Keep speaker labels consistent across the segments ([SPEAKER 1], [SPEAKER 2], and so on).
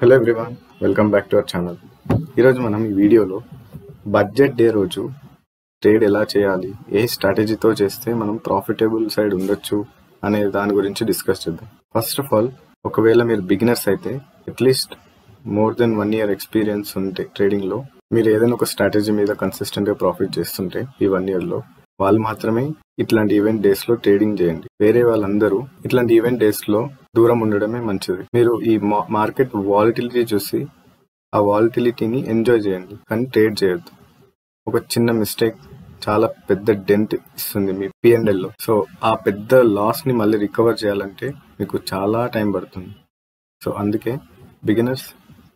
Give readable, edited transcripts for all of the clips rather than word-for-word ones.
[SPEAKER 1] Hello everyone, welcome back to our channel. ఈరోజు మనం ఈ వీడియోలో బడ్జెట్ డే రోజు ట్రేడ్ ఎలా చేయాలి, ఏ స్ట్రాటజీతో చేస్తే మనం ప్రాఫిటబుల్ సైడ్ ఉండొచ్చు అనే దాని గురించి డిస్కస్ చేద్దాం. ఫస్ట్ ఆఫ్ ఆల్, ఒకవేళ మీరు బిగినర్స్ అయితే at least more than 1 year experience ఉంటే ట్రేడింగ్లో, మీరు ఏదైనా ఒక స్ట్రాటజీ మీద కన్సిస్టెంట్గా ప్రాఫిట్ చేస్తుంటే ఈ 1 yearలో, వాళ్ళు మాత్రమే ఇట్లాంటి ఈవెంట్ డేస్లో ట్రేడింగ్ చేయండి. వేరే వాళ్ళందరూ ఇట్లాంటి ఈవెంట్ డేస్లో దూరం ఉండడమే మంచిది. మీరు ఈ మార్కెట్ వాలిటిలిటీ చూసి ఆ వాలిటిలిటీని ఎంజాయ్ చేయండి, కానీ ట్రేడ్ చేయొద్దు. ఒక చిన్న మిస్టేక్ చాలా పెద్ద డెంట్ ఇస్తుంది మీ P&L లో. సో ఆ పెద్ద లాస్ని మళ్ళీ రికవర్ చేయాలంటే మీకు చాలా టైం పడుతుంది. సో అందుకే beginners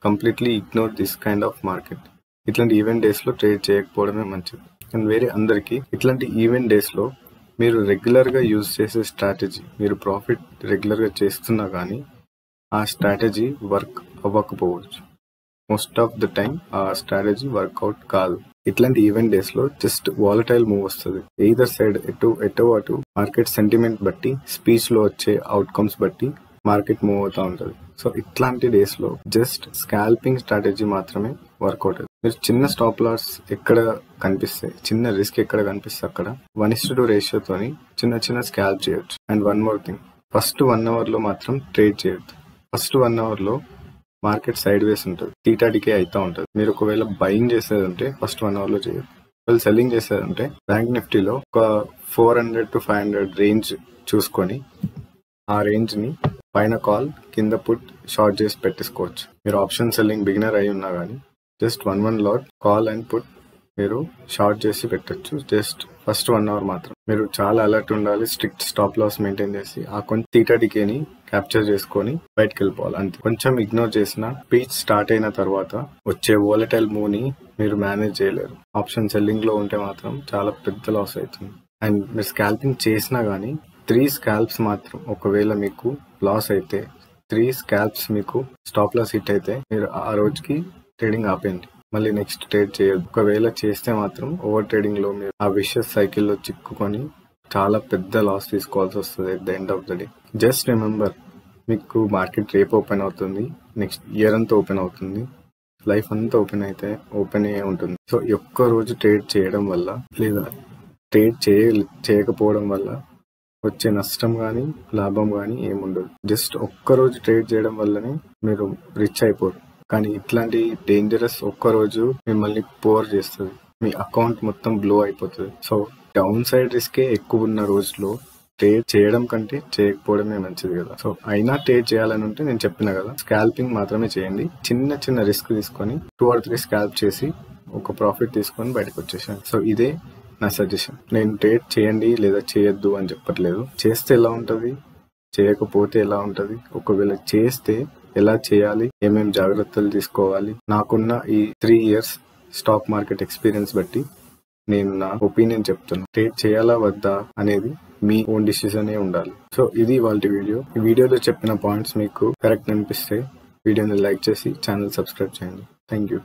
[SPEAKER 1] completely ignore this kind of market. ఇట్లాంటి ఈవెంట్ డేస్లో ట్రేడ్ చేయకపోవడమే మంచిది. అండ్ వేరే అందరికీ ఇట్లాంటి ఈవెంట్ డేస్లో మీరు రెగ్యులర్గా యూజ్ చేసే స్ట్రాటజీ, మీరు ప్రాఫిట్ రెగ్యులర్గా చేస్తున్నా కానీ ఆ స్ట్రాటజీ వర్క్ అవ్వకపోవచ్చు. మోస్ట్ ఆఫ్ ద టైం ఆ స్ట్రాటజీ వర్కౌట్ కాదు. ఇట్లాంటి ఈవెంట్ డేస్లో జస్ట్ వాలటైల్ మూవ్ వస్తుంది. ఎయిదర్ సైడ్ ఎటో అటు మార్కెట్ సెంటిమెంట్ బట్టి, స్పీచ్లో వచ్చే అవుట్కమ్స్ బట్టి మార్కెట్ మూవ్ అవుతూ ఉంటుంది. సో ఇట్లాంటి డేస్లో జస్ట్ స్కాల్పింగ్ స్ట్రాటజీ మాత్రమే వర్కౌట్ అవుతుంది. మీరు చిన్న స్టాప్ లాస్ ఎక్కడ కనిపిస్తే, చిన్న రిస్క్ ఎక్కడ కనిపిస్తే అక్కడ 1:2 రేషియోతోని చిన్న స్కాల్ప్ చేయొచ్చు. And one more thing, first 1 hourలో మాత్రం ట్రేడ్ చేయొద్దు. ఫస్ట్ 1 hourలో మార్కెట్ సైడ్ వేస్ ఉంటుంది, థీటా డికే అవుతూ ఉంటుంది. మీరు ఒకవేళ బయింగ్ చేసేది ఉంటే ఫస్ట్ 1 hourలో చేయొద్దు. ఒకవేళ సెల్లింగ్ చేసేది ఉంటే బ్యాంక్ నిఫ్టీలో ఒక 400 to 500 రేంజ్ చూసుకొని ఆ రేంజ్ని పైన కాల్, కింద పుట్, షార్ట్ చేసి పెట్టేసుకోవచ్చు. మీరు ఆప్షన్ సెల్లింగ్ బిగినర్ అయి ఉన్నా కానీ just 1 lot call and put మీరు షార్ట్ చేసి పెట్టచ్చు. జస్ట్ ఫస్ట్ 1 hour మాత్రం మీరు చాలా అలర్ట్ ఉండాలి. స్ట్రిక్ట్ స్టాప్ లాస్ మెయింటైన్ చేసి ఆ కొంచెం థీటా డికేని క్యాప్చర్ చేసుకొని బయటకు వెళ్ళిపోవాలి అంతే. కొంచెం ఇగ్నోర్ చేసిన పీచ్ స్టార్ట్ అయిన తర్వాత వచ్చే వోలటైల్ మూవ్ ని మీరు మేనేజ్ చేయలేరు. ఆప్షన్ సెల్లింగ్ లో ఉంటే మాత్రం చాలా పెద్ద లాస్ అవుతుంది. అండ్ మీరు స్కాల్పింగ్ చేసినా కానీ 3 scalps మాత్రం ఒకవేళ మీకు లాస్ అయితే, 3 scalps మీకు స్టాప్ లాస్ హిట్ అయితే మీరు ఆ రోజుకి ట్రేడింగ్ ఆపేయండి. మళ్ళీ నెక్స్ట్ ట్రేడ్ చేయొద్దు. ఒకవేళ చేస్తే మాత్రం ఓవర్ ట్రేడింగ్ లో మీరు ఆ విషయస్ సైకిల్లో చిక్కుకొని చాలా పెద్ద లాస్ తీసుకోవాల్సి వస్తుంది at the end of the day. Just remember, మీకు మార్కెట్ రేపు ఓపెన్ అవుతుంది, నెక్స్ట్ ఇయర్ అంతా ఓపెన్ అవుతుంది, లైఫ్ అంతా ఓపెన్ అయ్యే ఉంటుంది. సో ఒక్క రోజు ట్రేడ్ చేయడం వల్ల లేదా ట్రేడ్ చేయకపోవడం వల్ల వచ్చే నష్టం కానీ లాభం కానీ ఏముండదు. జస్ట్ ఒక్కరోజు ట్రేడ్ చేయడం వల్లనే మీరు రిచ్ అయిపోరు. కానీ ఇట్లాంటి డేంజరస్ ఒక్కరోజు మిమ్మల్ని పోర్ చేస్తుంది, మీ అకౌంట్ మొత్తం బ్లో అయిపోతుంది. సో డౌన్ సైడ్ రిస్కే ఎక్కువ ఉన్న రోజులో ట్రేడ్ చేయడం కంటే చేయకపోవడమే మంచిది కదా. సో అయినా ట్రేడ్ చేయాలని ఉంటే నేను చెప్పిన కదా, స్కాల్పింగ్ మాత్రమే చేయండి. చిన్న రిస్క్ తీసుకొని 2 or 3 స్కాల్ప్ చేసి ఒక ప్రాఫిట్ తీసుకొని బయటకు వచ్చేసాను. సో ఇదే నా సజెషన్. నేను ట్రేడ్ చేయండి లేదా చేయొద్దు అని చెప్పట్లేదు. చేస్తే ఎలా ఉంటుంది, చేయకపోతే ఎలా ఉంటుంది, ఒకవేళ చేస్తే ఎలా చేయాలి, ఏమేం జాగ్రత్తలు తీసుకోవాలి, నాకున్న ఈ 3 years స్టాక్ మార్కెట్ ఎక్స్పీరియన్స్ బట్టి నేను నా ఒపీనియన్ చెప్తాను. ట్రేడ్ చేయాలా వద్దా అనేది మీ ఓన్ డిసిజనే ఉండాలి. సో ఇది వాళ్ళ వీడియో. ఈ వీడియోలో చెప్పిన పాయింట్స్ మీకు కరెక్ట్ అనిపిస్తే వీడియోని లైక్ చేసి ఛానల్ సబ్స్క్రైబ్ చేయండి. Thank you.